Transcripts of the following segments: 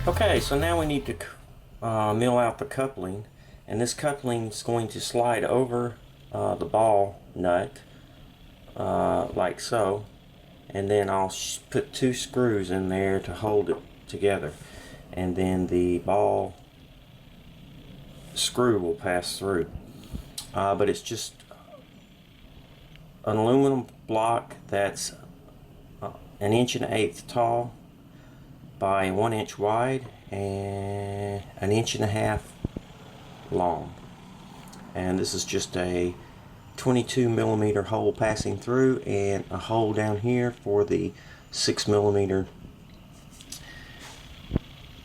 Okay, so now we need to mill out the coupling, and this coupling is going to slide over the ball nut like so, and then I'll put 2 screws in there to hold it together, and then the ball screw will pass through. But it's just an aluminum block that's 1 1/8 tall by 1 inch wide and 1.5 inches long. And this is just a 22mm hole passing through, and a hole down here for the 6mm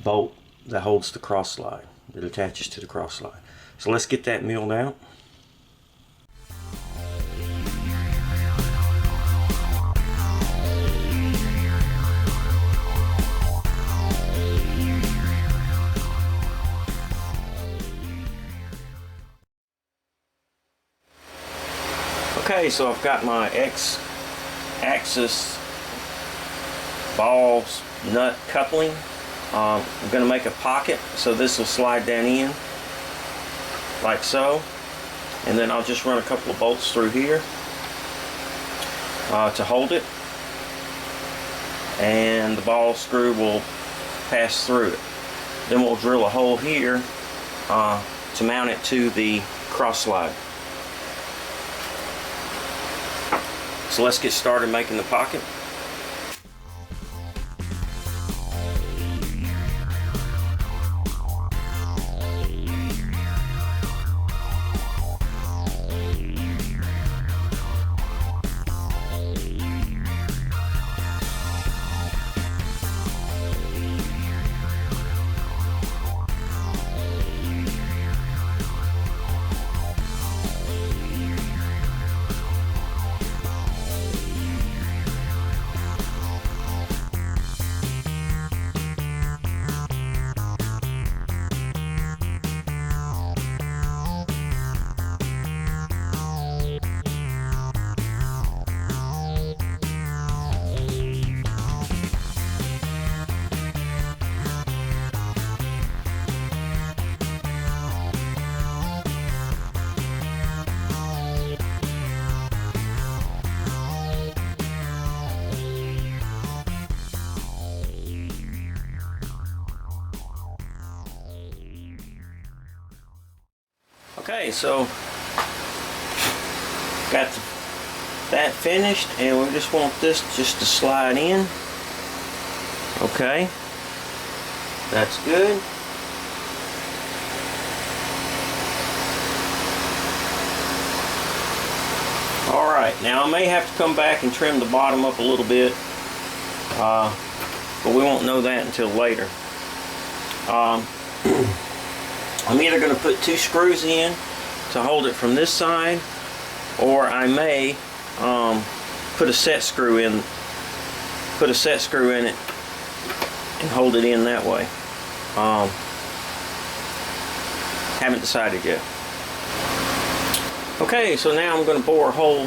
bolt that holds the cross slide, that attaches to the cross slide. So let's get that milled out. Okay, so I've got my X-axis ball nut coupling. I'm going to make a pocket, so this will slide down in like so, and then I'll just run a couple of bolts through here to hold it, and the ball screw will pass through it. Then we'll drill a hole here to mount it to the cross slide. So let's get started making the pocket. Okay, so got that finished, and we just want this just to slide in. Okay, that's good. Alright, now I may have to come back and trim the bottom up a little bit, but we won't know that until later. I'm either going to put 2 screws in to hold it from this side, or I may put a set screw in it and hold it in that way. Haven't decided yet. Okay, so now I'm going to bore a hole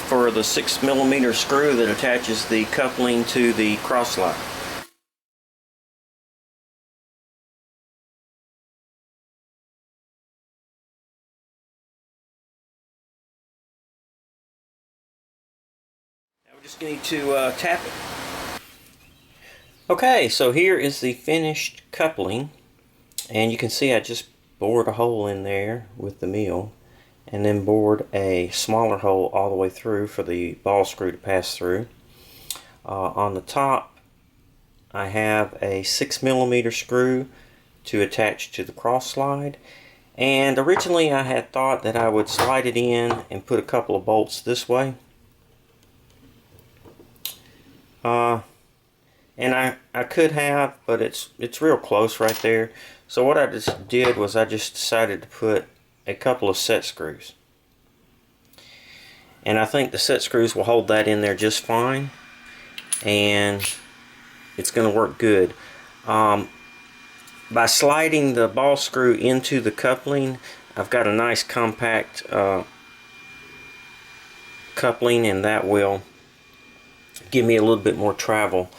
for the 6mm screw that attaches the coupling to the cross slide. Just need to tap it. Okay, so here is the finished coupling, and you can see I just bored a hole in there with the mill, and then bored a smaller hole all the way through for the ball screw to pass through. On the top I have a 6mm screw to attach to the cross slide, and originally I had thought that I would slide it in and put a couple of bolts this way. And I could have, but it's real close right there. So what I just did was I just decided to put a couple of set screws. And I think the set screws will hold that in there just fine. And it's going to work good. By sliding the ball screw into the coupling, I've got a nice compact coupling, and that will give me a little bit more travel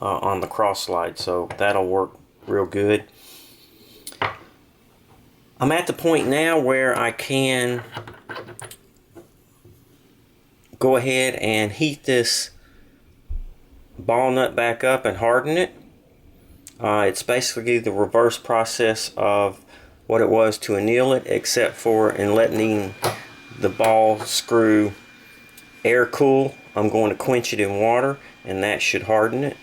on the cross slide, so that'll work real good. I'm at the point now where I can go ahead and heat this ball nut back up and harden it. It's basically the reverse process of what it was to anneal it, except for in letting the ball screw air cool, I'm going to quench it in water, and that should harden it.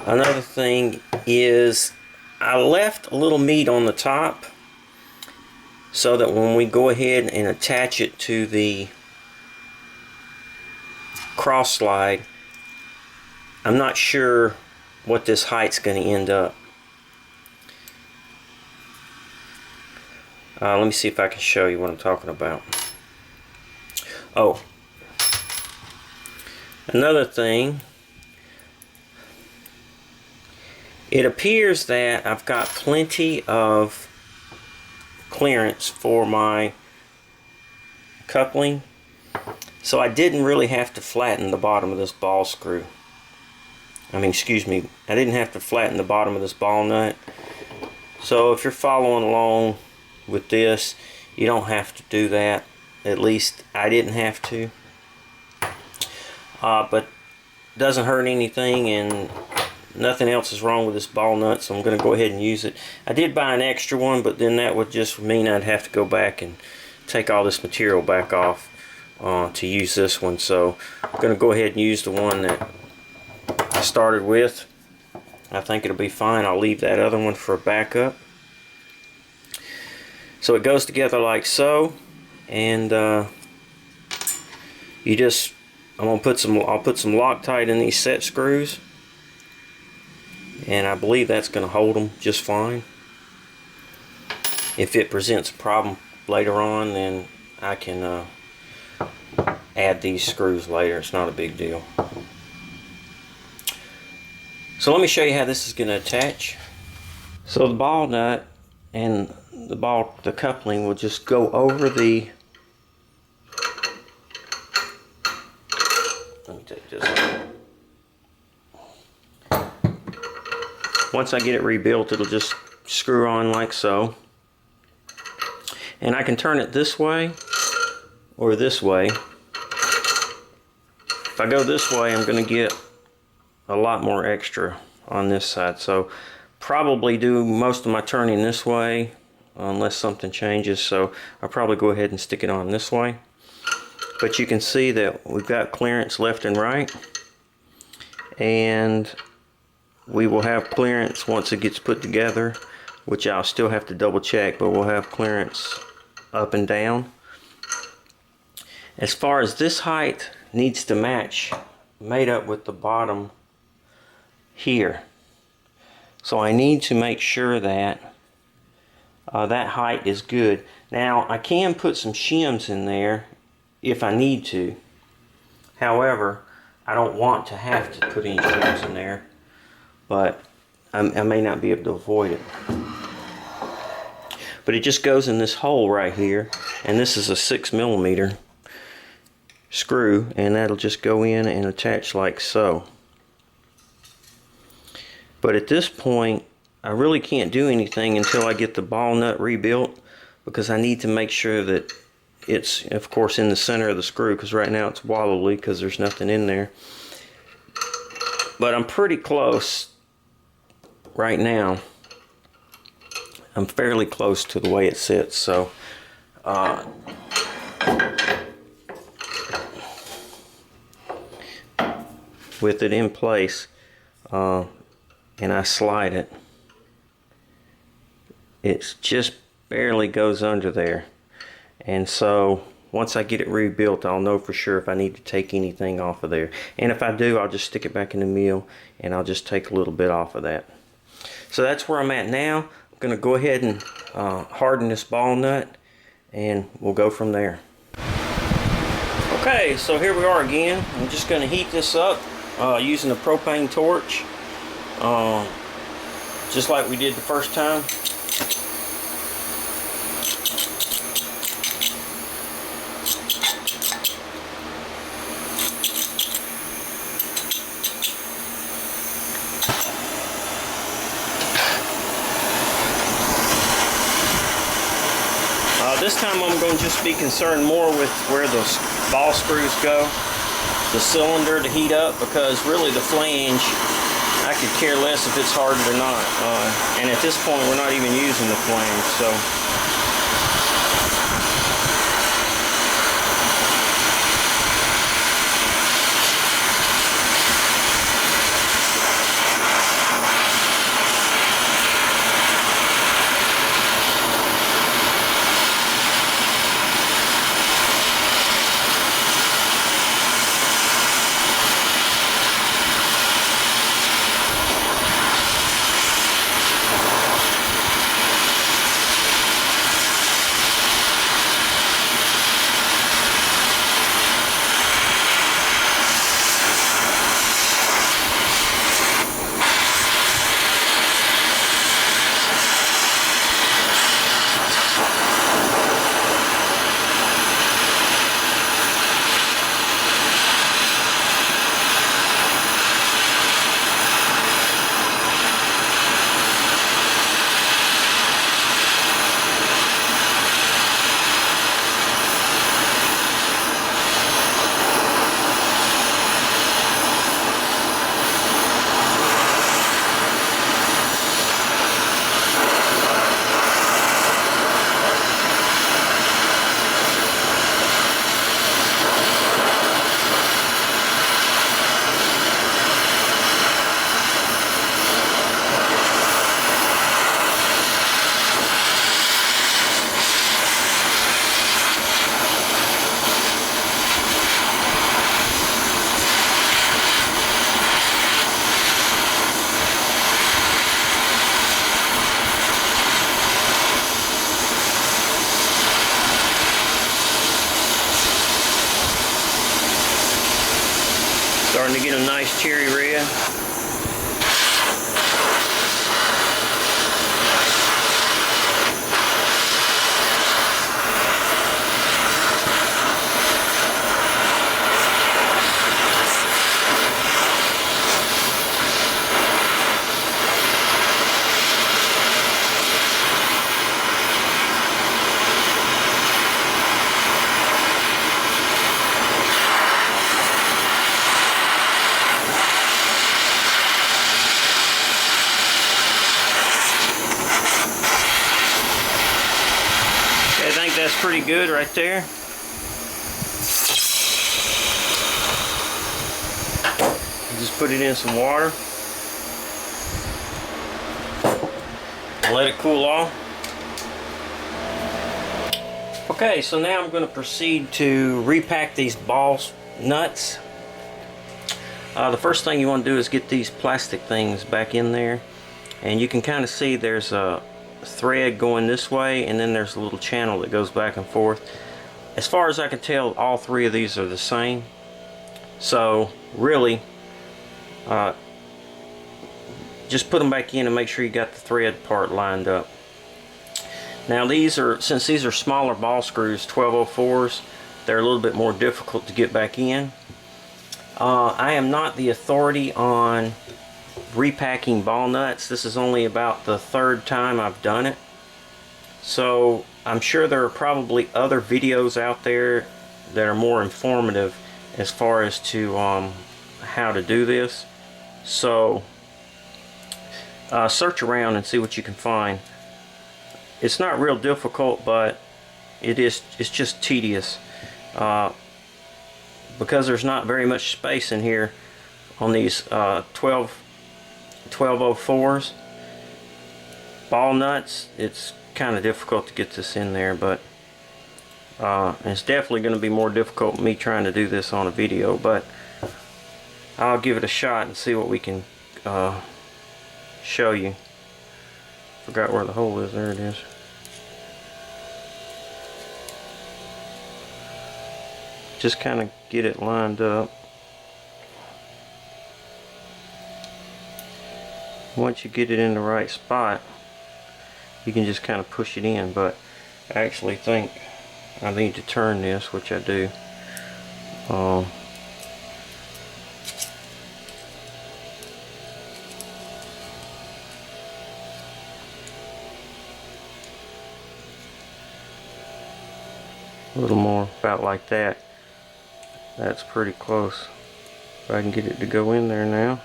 Another thing is I left a little meat on the top so that when we go ahead and attach it to the cross slide, I'm not sure what this height's going to end up. Let me see if I can show you what I'm talking about. Oh, another thing, it appears that I've got plenty of clearance for my coupling, so I didn't really have to flatten the bottom of this ball screw. I didn't have to flatten the bottom of this ball nut. So if you're following along with this, you don't have to do that. At least I didn't have to. But it doesn't hurt anything, and nothing else is wrong with this ball nut, so I'm going to go ahead and use it. I did buy an extra one, but then that would just mean I'd have to go back and take all this material back off to use this one. So I'm going to go ahead and use the one that I started with. I think it'll be fine. I'll leave that other one for a backup. So it goes together like so, and I'll put some Loctite in these set screws, and I believe that's going to hold them just fine. If it presents a problem later on, then I can add these screws later. It's not a big deal. So let me show you how this is going to attach. So the ball nut and the coupling will just go over the, let me take this off. Once I get it rebuilt, it'll just screw on like so. And I can turn it this way or this way. If I go this way, I'm going to get a lot more extra on this side. So probably do most of my turning this way unless something changes. So I'll probably go ahead and stick it on this way. But you can see that we've got clearance left and right. And we will have clearance once it gets put together, which I'll still have to double check, but we'll have clearance up and down. As far as this height needs to match, made up with the bottom here. So I need to make sure that that height is good. Now I can put some shims in there if I need to. However, I don't want to have to put any shims in there, but I may not be able to avoid it. But it just goes in this hole right here, and this is a 6mm screw, and that'll just go in and attach like so. But at this point, I really can't do anything until I get the ball nut rebuilt, because I need to make sure that it's, of course, in the center of the screw, because right now it's wobbly because there's nothing in there. But I'm pretty close right now. I'm fairly close to the way it sits, so with it in place, and I slide it, it just barely goes under there. And so once I get it rebuilt, I'll know for sure if I need to take anything off of there. And if I do, I'll just stick it back in the mill, and I'll just take a little bit off of that. So that's where I'm at now. I'm going to go ahead and harden this ball nut, and we'll go from there. Okay, so here we are again. I'm just going to heat this up using a propane torch, just like we did the first time. time I'm going to just be concerned more with where those ball screws go, the cylinder to heat up, because really the flange, I could care less if it's hardened or not. And at this point we're not even using the flange, so. Starting to get a nice cherry red. That's pretty good right there. Just put it in some water. Let it cool off. Okay, so now I'm going to proceed to repack these ball nuts. The first thing you want to do is get these plastic things back in there, and you can kind of see there's a thread going this way, and then there's a little channel that goes back and forth. As far as I can tell, all three of these are the same, so really just put them back in and make sure you got the thread part lined up. Now since these are smaller ball screws, 1204s, they're a little bit more difficult to get back in. I am not the authority on repacking ball nuts. This is only about the third time I've done it, so I'm sure there are probably other videos out there that are more informative as far as to how to do this. So search around and see what you can find. It's not real difficult, but it's just tedious because there's not very much space in here on these 1204s ball nuts. It's kind of difficult to get this in there, but it's definitely going to be more difficult me trying to do this on a video, but I'll give it a shot and see what we can show you. Forgot where the hole is. There it is. Just kind of get it lined up. Once you get it in the right spot, you can just kind of push it in, but I actually think I need to turn this, which I do. A little more, about like that. That's pretty close. If I can get it to go in there now.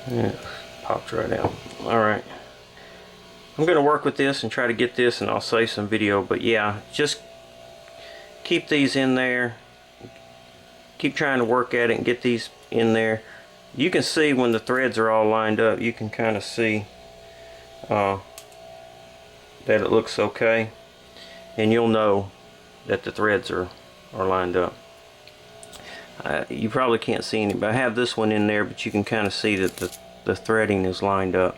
Yeah, popped right out. Alright. I'm going to work with this and try to get this, and I'll save some video. But yeah, just keep these in there. Keep trying to work at it and get these in there. You can see when the threads are all lined up, you can kind of see that it looks okay. And you'll know that the threads are lined up. You probably can't see any, but I have this one in there, but you can kind of see that the threading is lined up.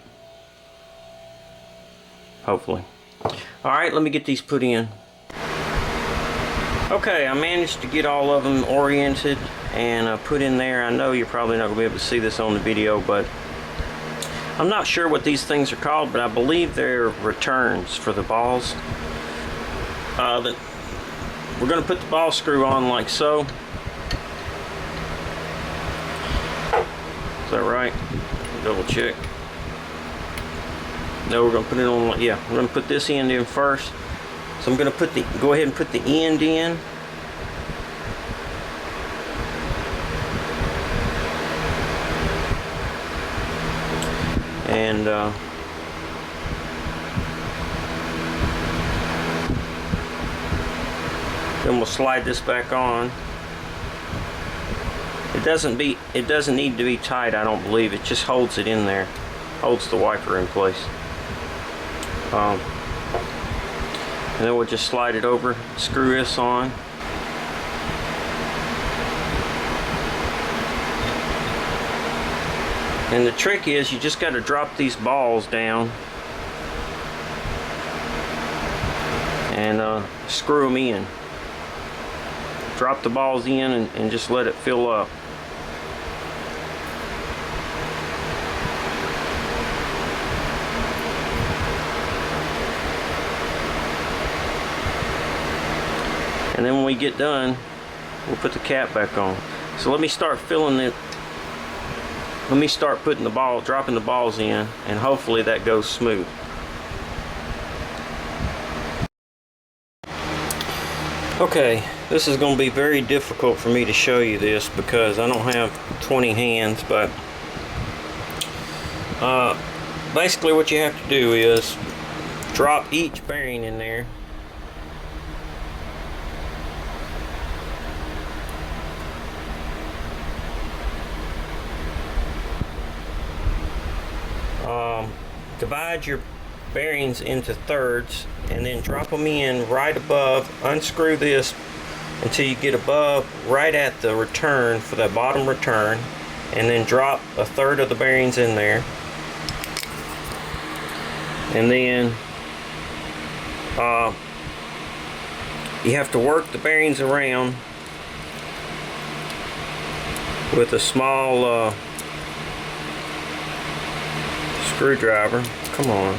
Hopefully. Alright, let me get these put in. Okay, I managed to get all of them oriented and put in there. I know you're probably not going to be able to see this on the video, but I'm not sure what these things are called, but I believe they're returns for the balls. We're going to put the ball screw on like so. Is that right? Double check. No, we're going to put it on, yeah, we're going to put this end in first. So I'm going to go ahead and put the end in. And then we'll slide this back on. It doesn't need to be tight, I don't believe. It just holds it in there. Holds the wiper in place. And then we'll just slide it over, screw this on. And the trick is you just got to drop these balls down and screw them in. Drop the balls in and just let it fill up. And then when we get done, we'll put the cap back on. So let me start filling it. Let me start putting dropping the balls in, and hopefully that goes smooth. Okay, this is going to be very difficult for me to show you this because I don't have 20 hands, but basically what you have to do is drop each bearing in there. Divide your bearings into thirds and then drop them in right above. Unscrew this until you get above, right at the return for that bottom return, and then drop a third of the bearings in there. And then you have to work the bearings around with a small screwdriver. Come on.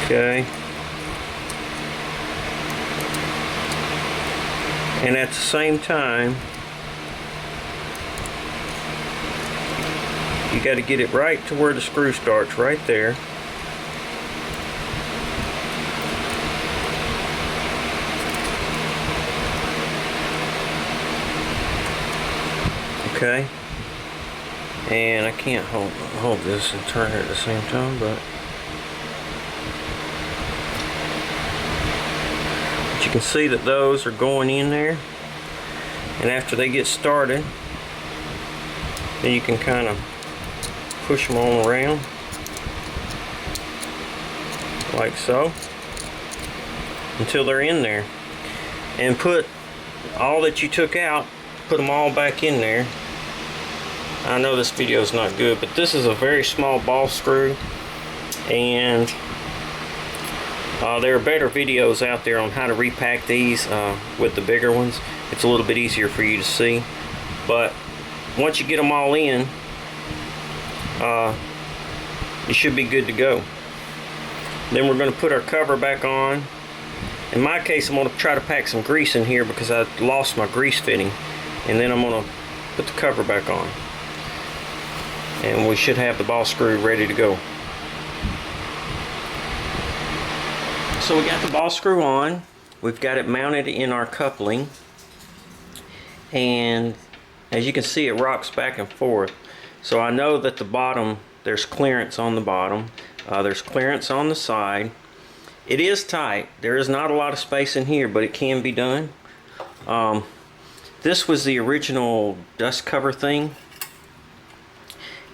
Okay. And at the same time, you got to get it right to where the screw starts, right there. Okay, and I can't hold this and turn it at the same time, but you can see that those are going in there, and after they get started, then you can kind of push them on around like so until they're in there, and put all that you took out, put them all back in there. I know this video is not good, but this is a very small ball screw, and there are better videos out there on how to repack these with the bigger ones. It's a little bit easier for you to see, but once you get them all in, you should be good to go. Then we're going to put our cover back on. In my case, I'm going to try to pack some grease in here because I lost my grease fitting. And then I'm going to put the cover back on. And we should have the ball screw ready to go. So we got the ball screw on. We've got it mounted in our coupling. And as you can see, it rocks back and forth. So I know that the bottom, there's clearance on the bottom. There's clearance on the side. It is tight. There is not a lot of space in here, but it can be done. This was the original dust cover thing.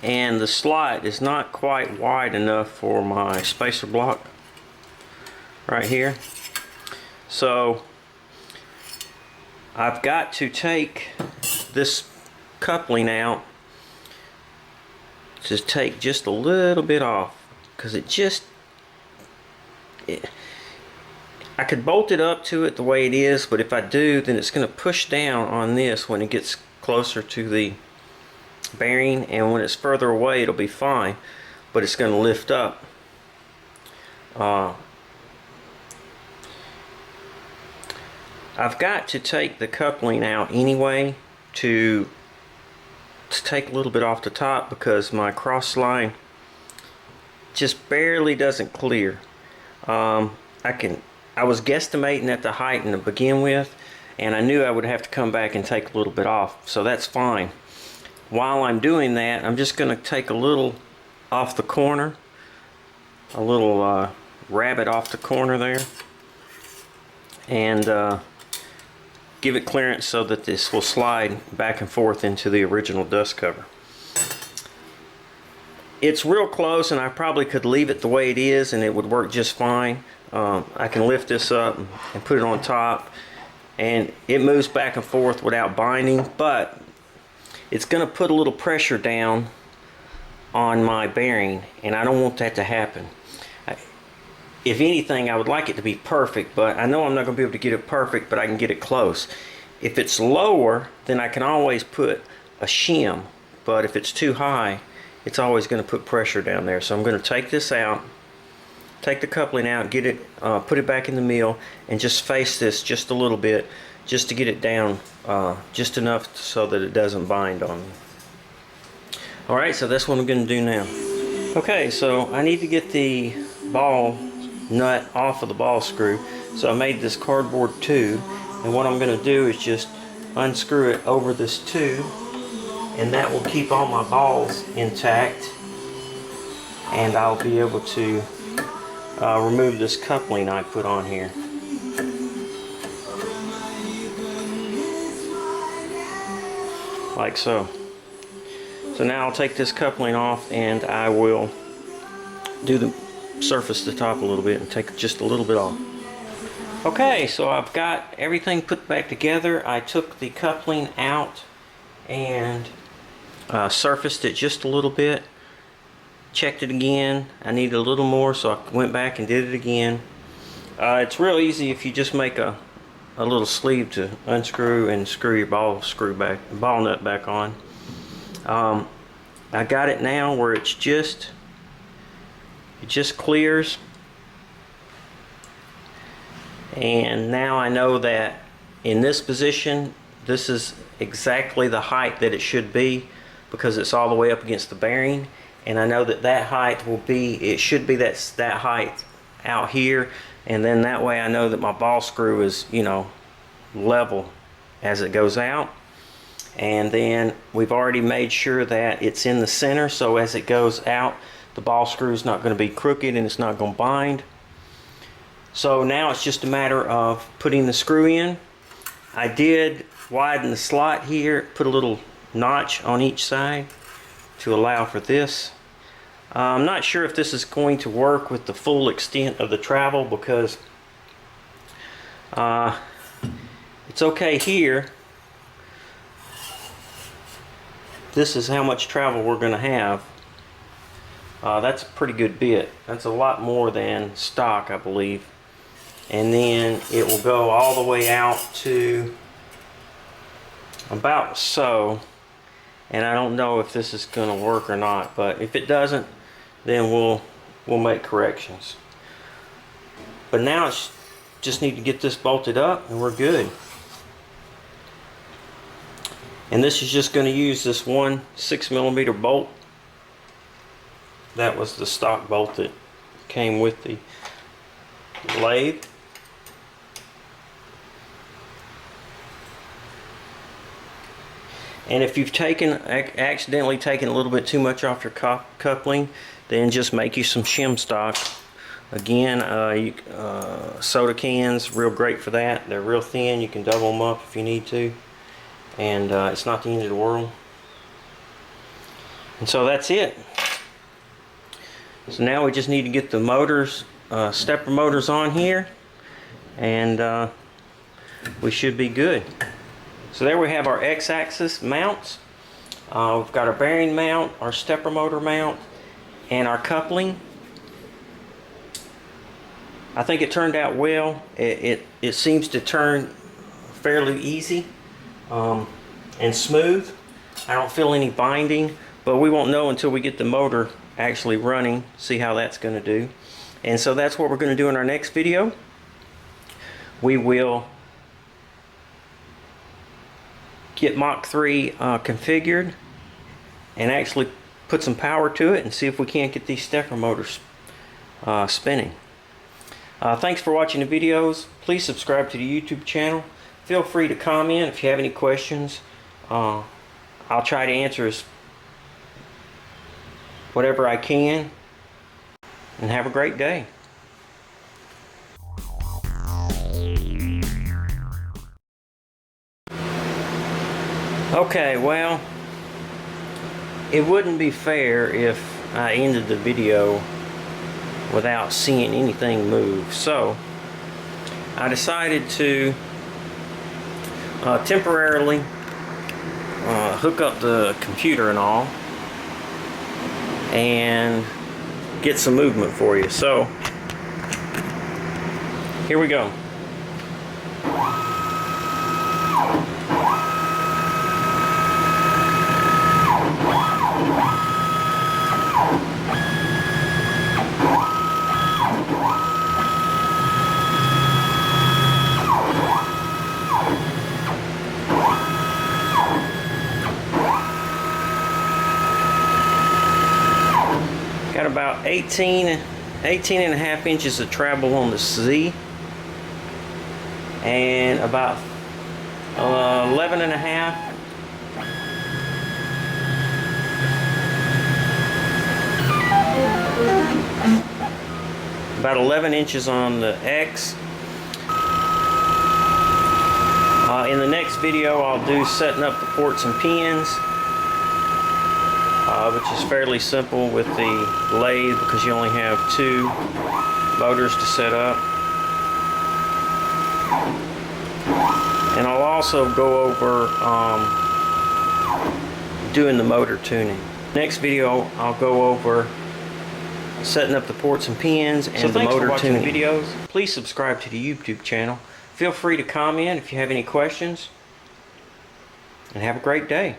And the slot is not quite wide enough for my spacer block right here. So I've got to take this coupling out to take just a little bit off, because I could bolt it up to it the way it is, but if I do, then it's going to push down on this when it gets closer to the bearing, and when it's further away it'll be fine, but it's going to lift up. I've got to take the coupling out anyway to take a little bit off the top, because my cross line just barely doesn't clear. I was guesstimating at the height to begin with, and I knew I would have to come back and take a little bit off, so that's fine. While I'm doing that, I'm just going to take a little off the corner, a little rabbit off the corner there, and give it clearance so that this will slide back and forth into the original dust cover. It's real close, and I probably could leave it the way it is and it would work just fine. I can lift this up and put it on top, and it moves back and forth without binding, but it's going to put a little pressure down on my bearing, and I don't want that to happen. If anything, I would like it to be perfect, but I know I'm not going to be able to get it perfect, but I can get it close. If it's lower, then I can always put a shim, but if it's too high, it's always going to put pressure down there. So I'm going to take this out, take the coupling out, get it, put it back in the mill, and just face this just a little bit, just to get it down just enough so that it doesn't bind on me. Alright, so that's what I'm going to do now. Okay, so I need to get the ball nut off of the ball screw. So I made this cardboard tube, and what I'm going to do is just unscrew it over this tube, and that will keep all my balls intact, and I'll be able to remove this coupling I put on here. Like so. So now I'll take this coupling off, and I will do the surface the top a little bit and take just a little bit off. Okay, so I've got everything put back together. I took the coupling out and surfaced it just a little bit, checked it again. I needed a little more, so I went back and did it again. It's real easy if you just make a little sleeve to unscrew and screw your ball nut back on. I got it now where it just clears, and now I know that in this position this is exactly the height that it should be, because it's all the way up against the bearing, and I know that that height will be, it should be that height out here, and then that way I know that my ball screw is, you know, level as it goes out. And then we've already made sure that it's in the center, so as it goes out, the ball screw is not going to be crooked and it's not going to bind. So now it's just a matter of putting the screw in. I did widen the slot here, put a little notch on each side to allow for this. I'm not sure if this is going to work with the full extent of the travel, because it's okay here. This is how much travel we're going to have. That's a pretty good bit. That's a lot more than stock, I believe. And then it will go all the way out to about so. And I don't know if this is going to work or not, but if it doesn't, then we'll make corrections. But now it's just need to get this bolted up and we're good. And this is just going to use this one 6mm bolt. That was the stock bolt that came with the lathe. And if you've accidentally taken a little bit too much off your coupling, then just make you some shim stock. Again, soda cans, real great for that. They're real thin. You can double them up if you need to. And it's not the end of the world. And so that's it. So now we just need to get the motors, stepper motors on here. And we should be good. So there we have our X-axis mounts. We've got our bearing mount, our stepper motor mount, and our coupling. I think it turned out well. It seems to turn fairly easy and smooth. I don't feel any binding, but we won't know until we get the motor actually running, see how that's going to do. And so that's what we're going to do in our next video. We will get Mach 3 configured and actually put some power to it and see if we can't get these stepper motors spinning. Thanks for watching the videos. Please subscribe to the YouTube channel. Feel free to comment if you have any questions. I'll try to answer whatever I can. And have a great day. Okay, well, it wouldn't be fair if I ended the video without seeing anything move. So I decided to temporarily hook up the computer and all and get some movement for you. So here we go. Got about 18 and a half inches of travel on the Z and about 11 and a half about 11 inches on the X. In the next video I'll do setting up the ports and pins, which is fairly simple with the lathe because you only have 2 motors to set up. And I'll also go over doing the motor tuning. Next video I'll go over setting up the ports and pins and the motor tuning. Videos. Please subscribe to the YouTube channel. Feel free to comment if you have any questions. And have a great day.